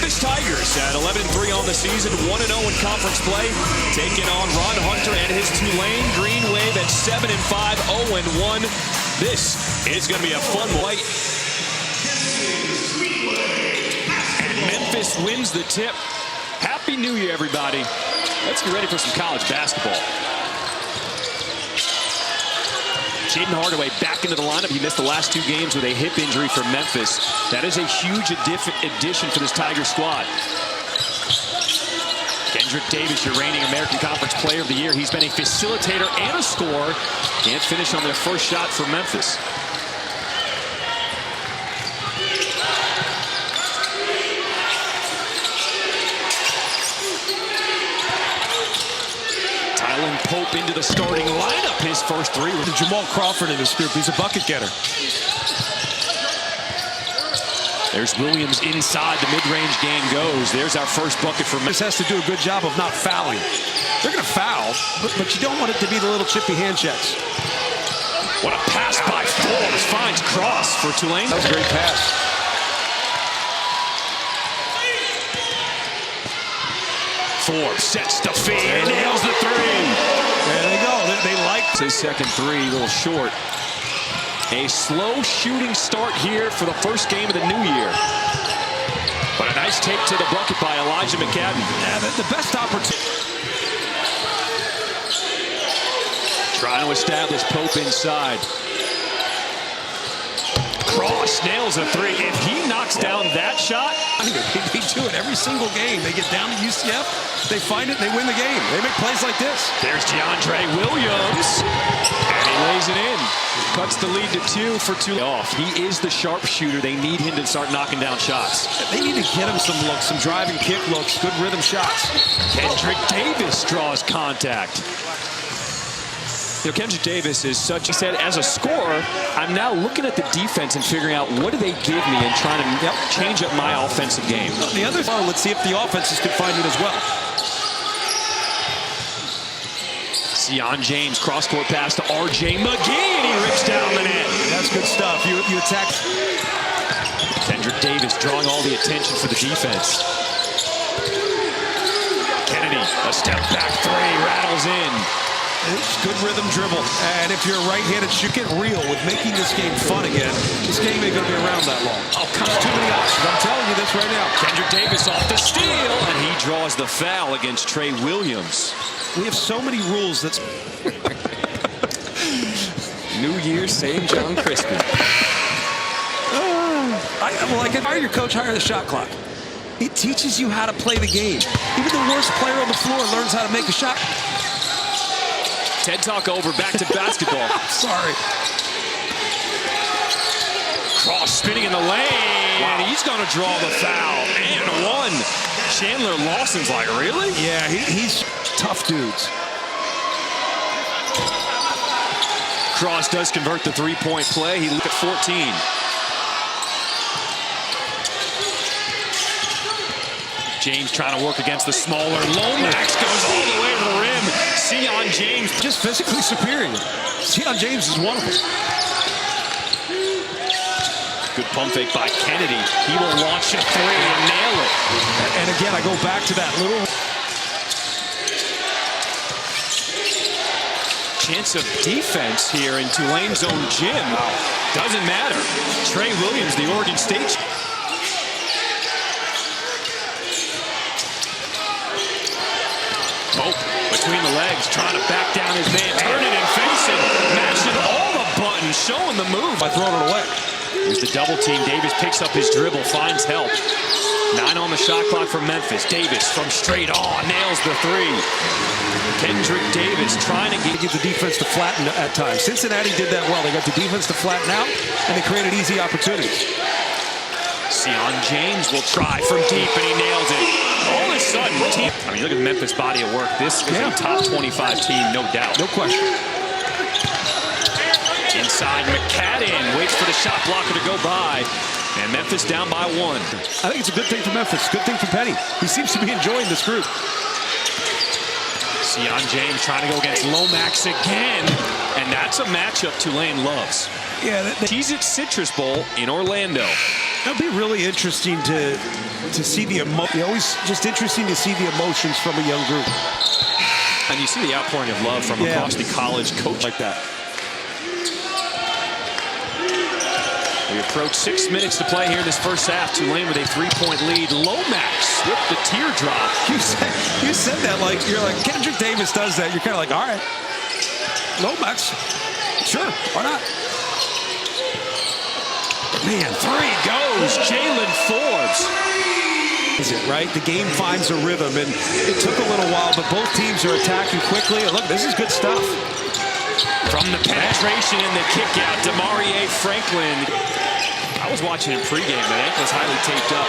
Memphis Tigers at 11-3 on the season, 1-0 in conference play, taking on Ron Hunter and his Tulane Green Wave at 7-5, 0-1. This is going to be a fun fight. And Memphis wins the tip. Happy New Year, everybody. Let's get ready for some college basketball. Jaden Hardaway back into the lineup. He missed the last 2 games with a hip injury for Memphis. That is a huge addition for this Tiger squad. Kendrick Davis, your reigning American Conference Player of the Year. He's been a facilitator and a scorer. Can't finish on their first shot for Memphis. Pope into the starting lineup. His first 3 with Jamal Crawford in this group. He's a bucket getter. There's Williams inside. The mid-range game goes. There's our first bucket for Memphis. Has to do a good job of not fouling. They're going to foul, but you don't want it to be the little chippy hand checks. What a pass by Forbes. Finds Cross for Tulane. That was a great pass. Forbes sets the feed and nails the 3. There they go. They like his second 3, a little short. A slow shooting start here for the first game of the new year. But a nice take to the bucket by Elijah McCadden. Yeah, the best opportunity. Trying to establish Pope inside. Cross nails a 3. If he knocks down that shot, they do it every single game. They get down to UCF, they find it, and they win the game. They make plays like this. There's DeAndre Williams, and he lays it in. Cuts the lead to 2 for Tulane. He is the sharpshooter. They need him to start knocking down shots. They need to get him some looks, some driving kick looks, good rhythm shots. Kendrick Davis draws contact. You know, Kendrick Davis is such, he said, as a scorer, I'm now looking at the defense and figuring out what do they give me and trying to change up my offensive game. The other side, let's see if the offenses can find it as well. Sion James, cross-court pass to R.J. McGee, and he rips down the net. That's good stuff. You attack. Kendrick Davis drawing all the attention for the defense. Kennedy, a step back 3, rattles in. It's good rhythm dribble. And if you're a right-handed, you get real with making this game fun again. This game ain't going to be around that long. Oh, come on. Too many options. I'm telling you this right now. Kendrick Davis off the steal, and he draws the foul against Trey Williams. We have so many rules that's... New Year, same John Crispin. Well, I can hire your coach, hire the shot clock. It teaches you how to play the game. Even the worst player on the floor learns how to make a shot. TED Talk over, back to basketball. Sorry. Cross spinning in the lane, and he's going to draw the foul. And 1. Chandler Lawson's like, really? Yeah, he's tough dudes. Cross does convert the 3-point play. He looked at 14. James trying to work against the smaller. Lomax goes all the way to the rim. Sion James just physically superior. Sion James is one of them. Good pump fake by Kennedy. He will launch a 3 and nail it. And again, I go back to that little chance of defense here in Tulane's own gym. Doesn't matter. Trey Williams, the Oregon State. Pope between the legs, trying to back down his man, turning and facing, matching all the buttons, showing the move. By throwing it away. Here's the double team. Davis picks up his dribble, finds help. 9 on the shot clock for Memphis. Davis from straight on, nails the 3. Kendrick Davis trying to get the defense to flatten at times. Cincinnati did that well. They got the defense to flatten out, and they created easy opportunities. Sion James will try from deep, and he nails it. All of a sudden, I mean, look at the Memphis body of work. This is a top 25 team, no doubt. No question. Inside, McCadden waits for the shot blocker to go by. And Memphis down by 1. I think it's a good thing for Memphis. Good thing for Penny. He seems to be enjoying this group. Sion James trying to go against Lomax again. And that's a matchup Tulane loves. Yeah. Cheez-It Citrus Bowl in Orlando. It'll be really interesting to see the emotion. Always just interesting to see the emotions from a young group. And you see the outpouring of love from across the college coach like that. We approach 6 minutes to play here in this first half. Tulane with a 3-point lead. Lomax with the teardrop. You said that like you're like Kendrick Davis does that. You're kind of like, all right, Lomax, sure, why not? Man, 3 goes. Jalen Forbes. Is it right? The game finds a rhythm, and it took a little while, but both teams are attacking quickly. And look, this is good stuff. From the penetration and the kick out, Demarie Franklin. I was watching him pregame. That ankle's highly taped up.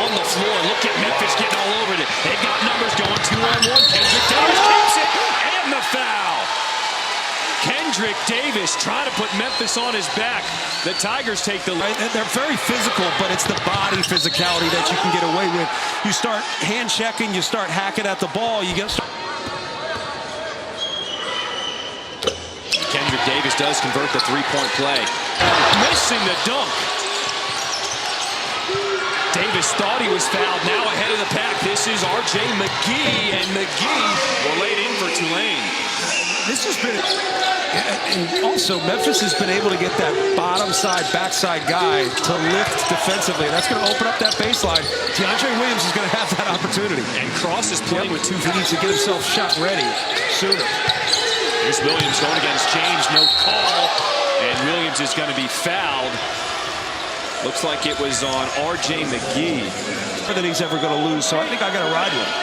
On the floor, look at Memphis getting all over it. They've got numbers going 2-on-1. Kendrick Davis keeps it, and the foul. Kendrick Davis trying to put Memphis on his back. The Tigers take the lead. They're very physical, but it's the body physicality that you can get away with. You start hand checking, you start hacking at the ball, you get. Kendrick Davis does convert the 3-point play. Missing the dunk. Davis thought he was fouled. Now ahead of the pack. This is R.J. McGee, and McGee will lay it in for Tulane. This has been, and also Memphis has been able to get that bottom side, backside guy to lift defensively. That's going to open up that baseline. DeAndre Williams is going to have that opportunity. And Cross is playing with 2 feet. He needs to get himself shot ready sooner. Here's Williams going against James. No call. And Williams is going to be fouled. Looks like it was on R.J. McGee. More than he's ever going to lose, so I think I got to ride with him.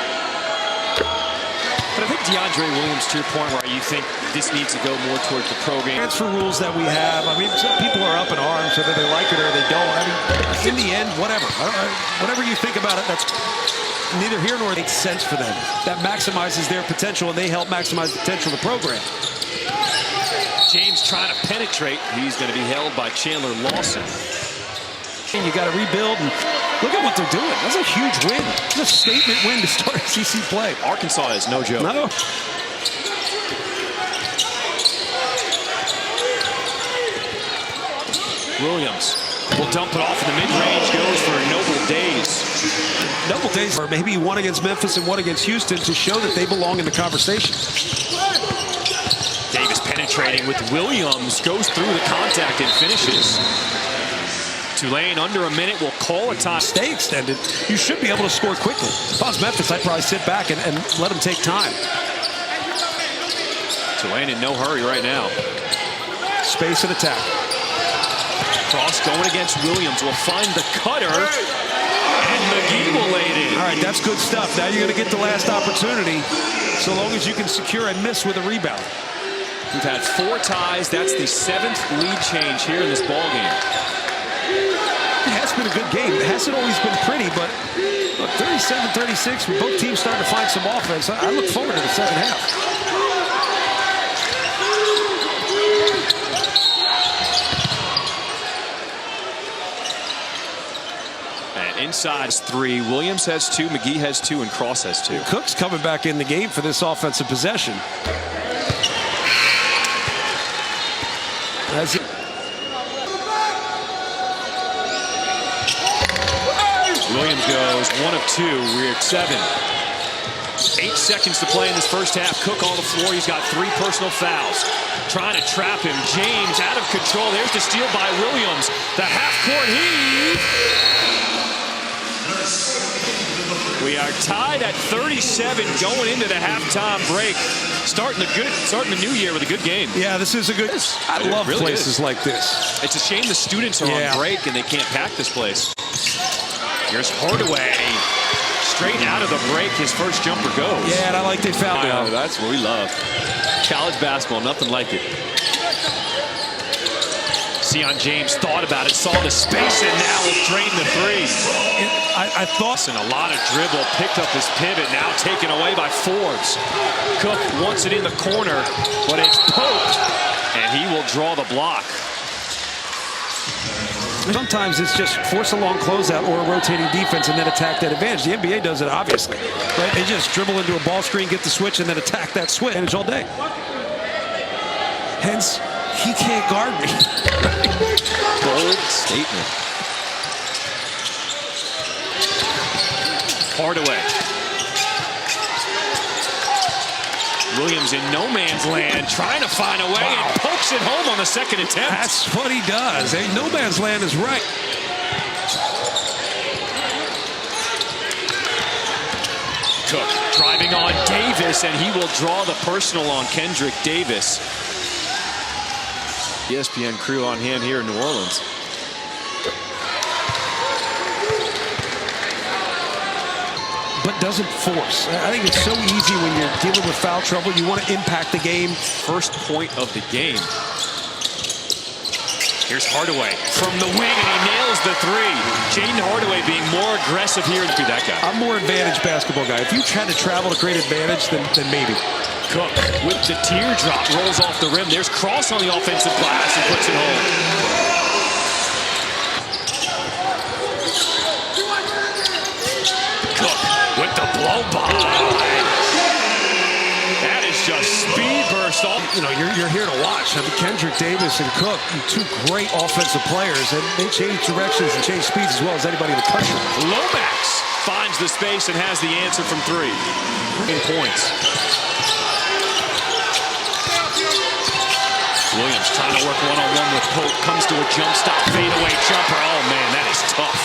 But I think DeAndre Williams, to your point, where you think this needs to go more towards the program. Transfer rules that we have, I mean, some people are up in arms whether they like it or they don't. I mean, in the end, whatever. Whatever you think about it, that's neither here nor makes sense for them. That maximizes their potential, and they help maximize the potential of the program. James trying to penetrate. He's going to be held by Chandler Lawson. You got to rebuild, and look at what they're doing. That's a huge win. It's a statement win to start SEC play. Arkansas is no joke. No. Williams will dump it off in the mid-range. Goes for Noble Days. Noble Days, or maybe one against Memphis and one against Houston to show that they belong in the conversation. Davis penetrating with Williams. Goes through the contact and finishes. Tulane under a minute will call a time. Stay extended. You should be able to score quickly. If I was Memphis, I'd probably sit back and let them take time. Tulane in no hurry right now. Space and attack. Cross going against Williams. Will find the cutter. And McGee will lay it in. All right, that's good stuff. Now you're going to get the last opportunity so long as you can secure and miss with a rebound. We've had 4 ties. That's the 7th lead change here in this ballgame. It has been a good game. It hasn't always been pretty, but look, 37-36, with both teams starting to find some offense. I look forward to the second half. And inside is 3. Williams has 2, McGee has 2, and Cross has 2. Cook's coming back in the game for this offensive possession. That's it. Williams goes 1 of 2. We're at 7. 8 seconds to play in this first half. Cook on the floor. He's got 3 personal fouls. Trying to trap him. James out of control. There's the steal by Williams. The half-court heave. We are tied at 37 going into the halftime break. Starting the new year with a good game. Yeah, this is a good. I love really places like this. It's a shame the students are on break and they can't pack this place. Here's Hardaway. Straight out of the break, his first jumper goes. Yeah, and I like they fouled him. That's what we love. College basketball, nothing like it. Sion James thought about it, saw the space, and now will drain the 3. I thought. And a lot of dribble, picked up his pivot, now taken away by Forbes. Cook wants it in the corner, but it's poked, and he will draw the block. Sometimes it's just force a long closeout or a rotating defense and then attack that advantage. The NBA does it, obviously. Right? They just dribble into a ball screen, get the switch, and then attack that switch. And it's all day. Hence, he can't guard me. Bold statement. Hardaway. Williams in no man's land, trying to find a way, and pokes it home on the second attempt. That's what he does. Hey, no man's land is right. Cook driving on Davis, and he will draw the personal on Kendrick Davis. ESPN crew on hand here in New Orleans. But doesn't force. I think it's so easy when you're dealing with foul trouble. You want to impact the game. First point of the game. Here's Hardaway from the wing, and he nails the three. Jaden Hardaway being more aggressive here to be that guy. I'm more advantage basketball guy. If you try to travel to create advantage, then maybe. Cook with the teardrop rolls off the rim. There's Cross on the offensive glass and puts it home. With the blow by. That is just speed burst off. You know, you're here to watch. I mean, Kendrick Davis and Cook, two great offensive players, and they change directions and change speeds as well as anybody in the country. Lomax finds the space and has the answer from three. In points. Williams trying to work one-on-one with Pope. Comes to a jump stop, fadeaway jumper. Oh, man, that is tough.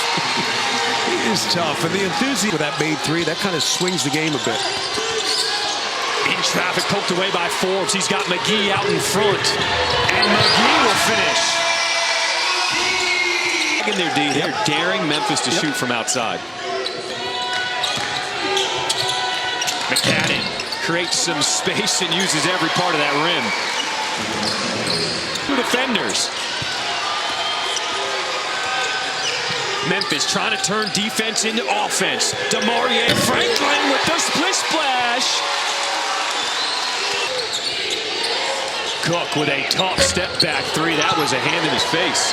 It is tough, and the enthusiasm with that made three, that kind of swings the game a bit. In traffic, poked away by Forbes. He's got McGee out in front, and McGee will finish. In their D, they're daring Memphis to shoot from outside. McCadden creates some space and uses every part of that rim. Two defenders. Memphis trying to turn defense into offense. DeMaurier Franklin with the split splash. Cook with a tough step back three. That was a hand in his face.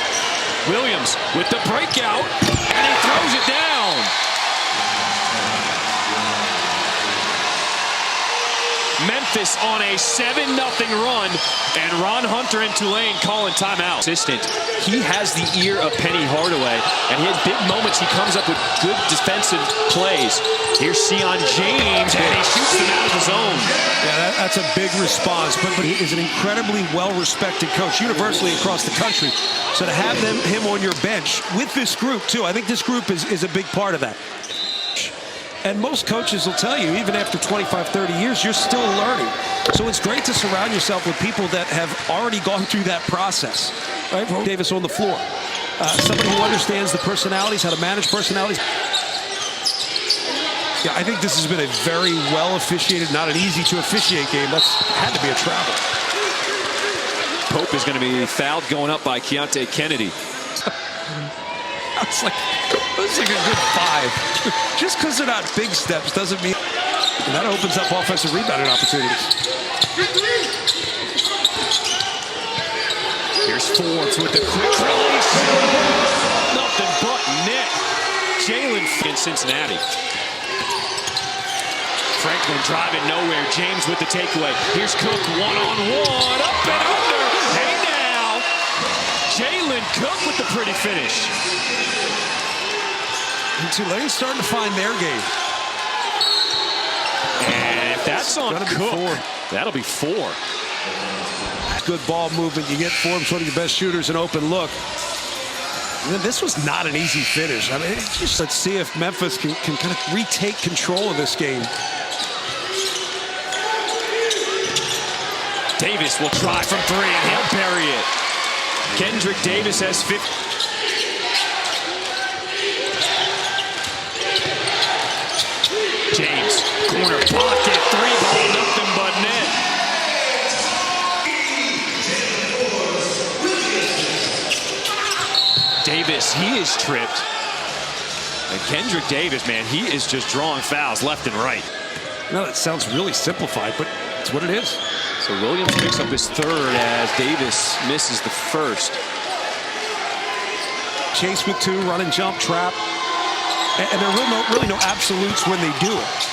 Williams with the breakout, and he throws it down. Memphis on a 7-0 run, and Ron Hunter and Tulane calling timeout. Assistant, he has the ear of Penny Hardaway, and he has big moments. He comes up with good defensive plays. Here's Sion James, and he shoots them out of his own. Yeah, that's a big response, but he is an incredibly well-respected coach universally across the country. So to have him on your bench with this group, too, I think this group is a big part of that. And most coaches will tell you, even after 25, 30 years, you're still learning. So it's great to surround yourself with people that have already gone through that process. Right? Davis on the floor. Somebody who understands the personalities, how to manage personalities. Yeah, I think this has been a very well-officiated, not an easy-to-officiate game. That's had to be a travel. Pope is going to be fouled going up by Keontae Kennedy. It's like a good five. Just because they're not big steps doesn't mean. And that opens up offensive rebounding opportunities. Here's Forbes with the quick release. Nothing but net. Jalen in Cincinnati. Franklin driving nowhere. James with the takeaway. Here's Cook one-on-one. Up and under. Hey now. Jalen Cook with the pretty finish. And Tulane's starting to find their game. And if that's on Cook, that'll be four. Good ball movement. You get Forbes, one of your best shooters, an open look. And this was not an easy finish. I mean, just let's see if Memphis can kind of retake control of this game. Davis will try from three, and he'll bury it. Kendrick Davis has 50. James, corner pocket, three ball, nothing but net. Davis, he is tripped. And Kendrick Davis, man, he is just drawing fouls left and right. No, that sounds really simplified, but it's what it is. So Williams picks up his third as Davis misses the first. Chase with two, run and jump trap. And there are really no absolutes when they do it.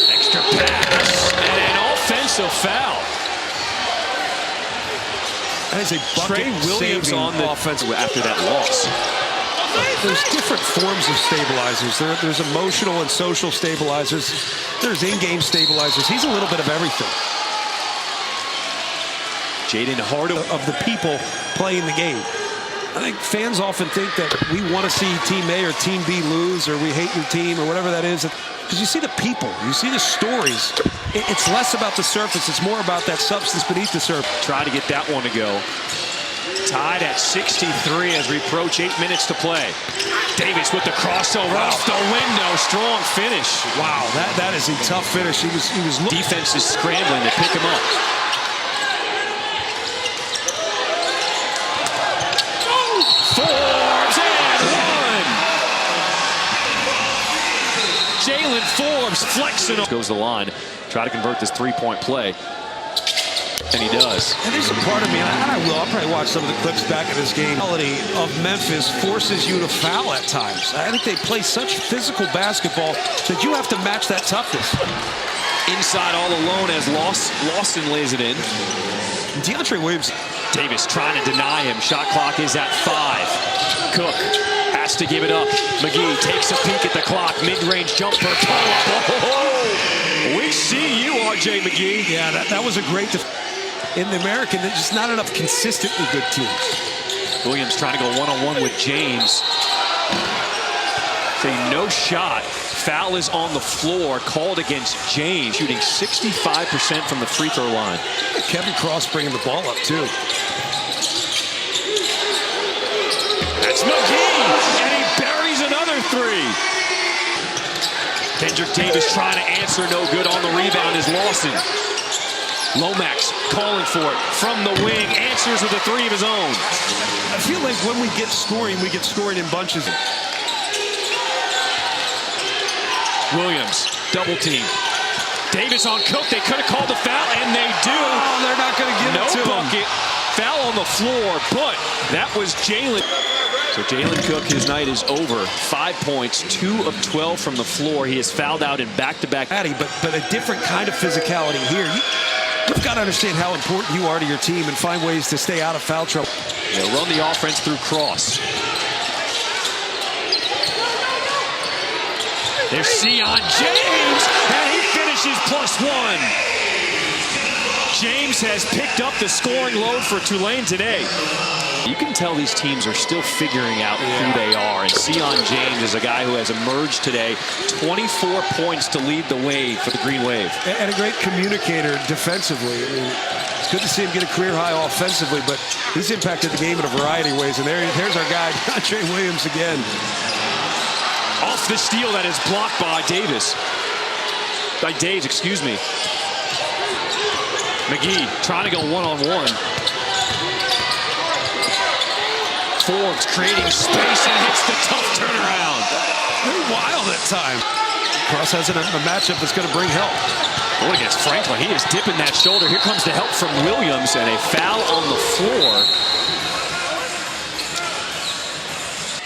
Extra pass and an offensive foul. That is a Trey Williams on the offense after that loss. There's different forms of stabilizers. There's emotional and social stabilizers. There's in-game stabilizers. He's a little bit of everything. Jaden Hardaway Of the people playing the game. I think fans often think that we want to see Team A or Team B lose, or we hate your team, or whatever that is. Because you see the people, you see the stories. It's less about the surface. It's more about that substance beneath the surface. Try to get that one to go. Tied at 63 as we approach 8 minutes to play. Davis with the crossover off the window. Strong finish. Wow, that is a tough finish. He was defense is scrambling to pick him up. Forbes and one. Jalen Forbes flexing. Goes the line. Try to convert this three-point play. And he does. And there's a part of me, and I'll probably watch some of the clips back of this game. The quality of Memphis forces you to foul at times. I think they play such physical basketball that you have to match that toughness. Inside all alone as Lawson lays it in. DeAndre Williams. Davis trying to deny him. Shot clock is at 5. Cook has to give it up. McGee takes a peek at the clock. Mid-range jumper. We see you, R.J. McGee. Yeah, that was a great in the American. There's just not enough consistently good teams. Williams trying to go one-on-one with James. Saying no shot. Foul is on the floor, called against James, shooting 65% from the free throw line. Kevin Cross bringing the ball up, too. That's McGee, and he buries another 3. Kendrick Davis trying to answer, no good. On the rebound is Lawson. Lomax calling for it from the wing, answers with a 3 of his own. I feel like when we get scoring in bunches. Williams, double team. Davis on Cook. They could have called the foul, and they do. Oh, they're not going to give it to him. No bucket. Foul on the floor, but that was Jalen. So Jalen Cook, his night is over. 5 points, 2 of 12 from the floor. He is fouled out in back-to-back. But a different kind of physicality here. You've got to understand how important you are to your team and find ways to stay out of foul trouble. They'll run the offense through Cross. There's Sion James, and he finishes +1. James has picked up the scoring load for Tulane today. You can tell these teams are still figuring out who they are, and Sion James is a guy who has emerged today. 24 points to lead the wave for the Green Wave. And a great communicator defensively. I mean, it's good to see him get a career high offensively, but he's impacted the game in a variety of ways. And there's our guy, Trey Williams again. Off the steal that is blocked by Davis. By Daves, excuse me. McGee trying to go one-on-one. Forbes creating space and hits the tough turnaround. Very wild that time. Cross has a matchup that's going to bring help. Going against Franklin. He is dipping that shoulder. Here comes the help from Williams, and a foul on the floor.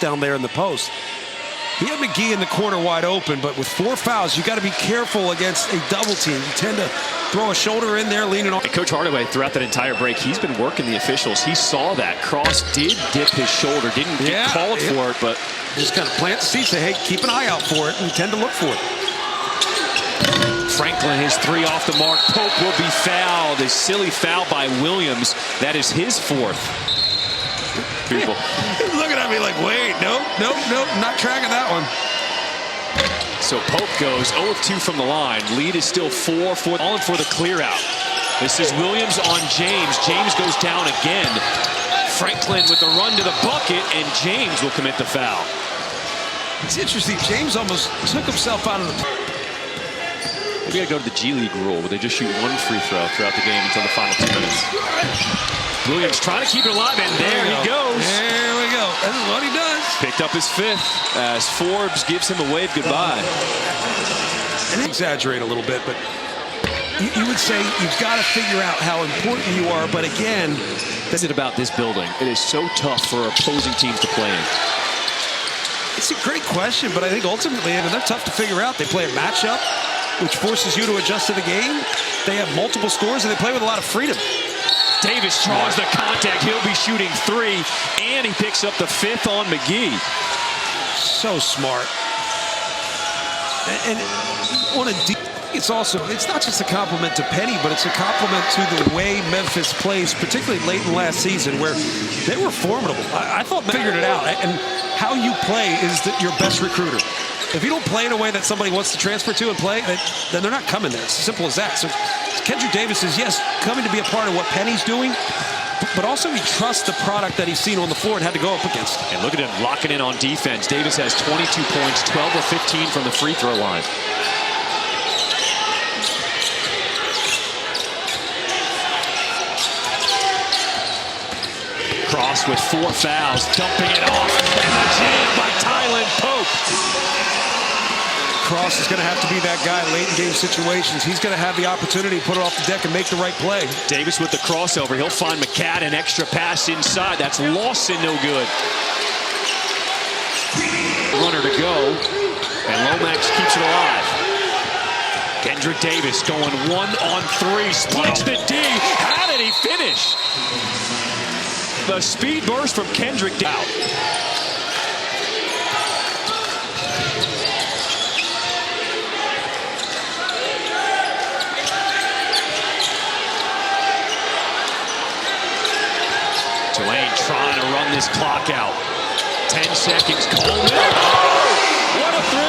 Down there in the post. He had McGee in the corner wide open, but with 4 fouls, you got to be careful against a double team. You tend to throw a shoulder in there, leaning on. Coach Hardaway, throughout that entire break, he's been working the officials. He saw that. Cross did dip his shoulder, didn't get called for it, but just kind of plant the seed, say, hey, keep an eye out for it, and we tend to look for it. Franklin, his 3 off the mark. Pope will be fouled. A silly foul by Williams. That is his 4th. People looking at me like, wait, nope, not tracking that one. So Pope goes 0 of 2 from the line. Lead is still 4 for the clear out. This is Williams on James. James goes down again. Franklin with the run to the bucket, and James will commit the foul. It's interesting. James almost took himself out of the. We got to go to the G League rule where they just shoot 1 free throw throughout the game until the final 2 minutes. Williams trying to keep it alive, and there he goes. There we go. This is what he does. Picked up his 5th as Forbes gives him a wave goodbye. And exaggerate a little bit, but you would say you've got to figure out how important you are. But again, that's it about this building. It is so tough for opposing teams to play in. It's a great question, but I think ultimately they're tough to figure out. They play a matchup, which forces you to adjust to the game. They have multiple scores, and they play with a lot of freedom. Davis draws the contact. He'll be shooting 3, and he picks up the 5th on McGee. So smart. And on a deep, it's not just a compliment to Penny, but it's a compliment to the way Memphis plays, particularly late in last season, where they were formidable. I thought they figured it out. And how you play is your best recruiter. If you don't play in a way that somebody wants to transfer to and play, then they're not coming there. It's as simple as that. So Kendrick Davis is, yes, coming to be a part of what Penny's doing, but also he trusts the product that he's seen on the floor and had to go up against. And look at him locking in on defense. Davis has 22 points, 12 of 15 from the free throw line. Cross with 4 fouls, dumping it off, and the jam by Tylen Pope. Cross is going to have to be that guy late in game situations. He's going to have the opportunity to put it off the deck and make the right play. Davis with the crossover. He'll find McCadden. Extra pass inside. That's Lawson, no good. Runner to go, and Lomax keeps it alive. Kendrick Davis going 1-on-3, splits the D. How did he finish? The speed burst from Kendrick out. Tulane trying to run this clock out. 10 seconds. Coleman. Oh, what a 3.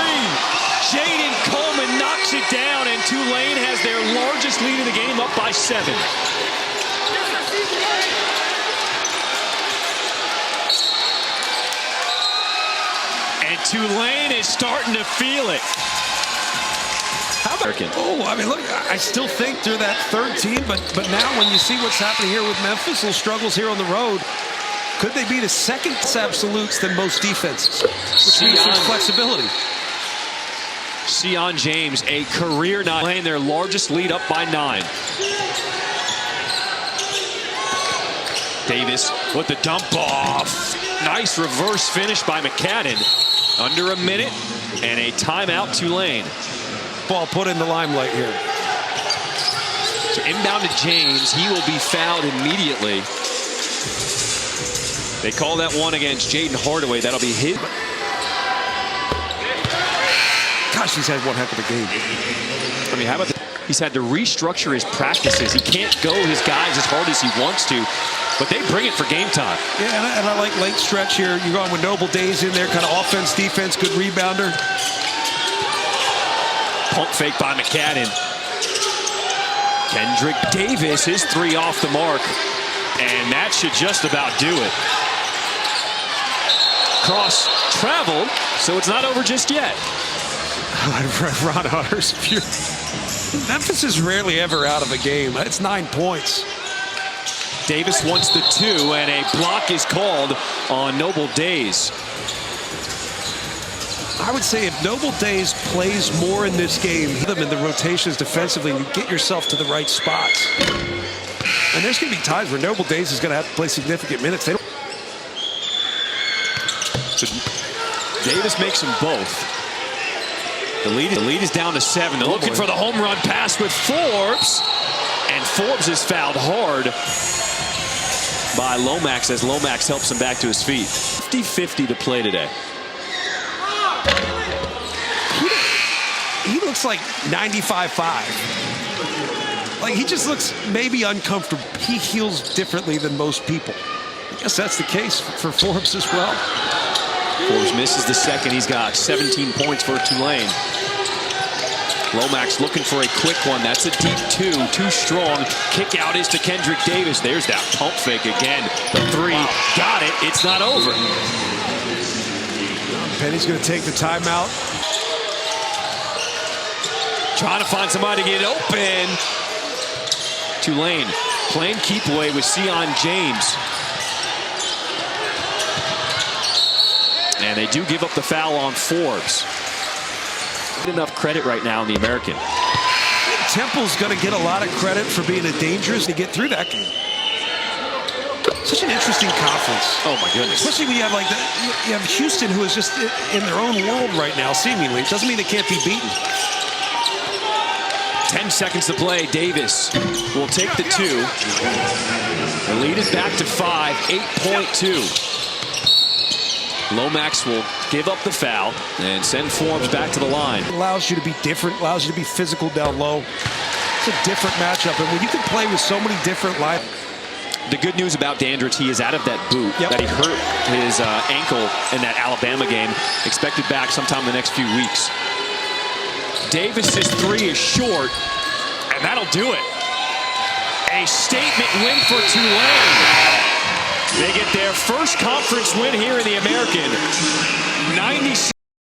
Jaden Coleman knocks it down, and Tulane has their largest lead of the game, up by 7. And Tulane is starting to feel it. How about, I mean, look, I still think they're that third team, but now when you see what's happening here with Memphis, little struggles here on the road, could they be the second absolutes than most defenses? Which means there's flexibility. Sion James, a career night, playing their largest lead, up by 9. Davis with the dump off. Nice reverse finish by McCadden. Under a minute and a timeout, Tulane. Ball put in the limelight here. So inbound to James. He will be fouled immediately. They call that one against Jaden Hardaway. That'll be his. Gosh, he's had one heck of a game. I mean, how about he's had to restructure his practices. He can't go his guys as hard as he wants to, but they bring it for game time. Yeah, and I like late stretch here. You're going with Noble Days in there, kind of offense, defense, good rebounder. Pump fake by McCadden. Kendrick Davis, his 3 off the mark, and that should just about do it. Cross traveled, so it's not over just yet. Ron Hunter's pure. Memphis is rarely ever out of a game. It's 9 points. Davis wants the 2, and a block is called on Noble Days. I would say if Noble Days plays more in this game, them in the rotations defensively, and you get yourself to the right spots. And there's going to be times where Noble Days is going to have to play significant minutes. They don't. So Davis makes them both. The lead is down to 7. They're looking for the home run pass with Forbes. And Forbes is fouled hard by Lomax as Lomax helps him back to his feet. 50-50 to play today. He looks like 95-5. Like, he just looks maybe uncomfortable. He heals differently than most people. I guess that's the case for Forbes as well. Forbes misses the second. He's got 17 points for Tulane. Lomax looking for a quick one. That's a deep 2. Too strong. Kick out is to Kendrick Davis. There's that pump fake again. The 3. Got it. It's not over. Penny's going to take the timeout. Trying to find somebody to get open. Tulane playing keep away with Sion James. And they do give up the foul on Forbes. Not enough credit right now in the American. Temple's going to get a lot of credit for being a dangerous to get through that game. Such an interesting conference. Oh my goodness. Especially when you have you have Houston, who is just in their own world right now, seemingly. It doesn't mean they can't be beaten. 10 seconds to play. Davis will take the 2. The lead is back to 5, 8.2. Lomax will give up the foul and send Forbes back to the line. It allows you to be different, allows you to be physical down low. It's a different matchup, and when you can play with so many different lines. The good news about Dandridge, he is out of that boot that he hurt his ankle in that Alabama game. Expected back sometime in the next few weeks. Davis's 3 is short, and that'll do it. A statement win for Tulane. They get their first conference win here in the American. 96.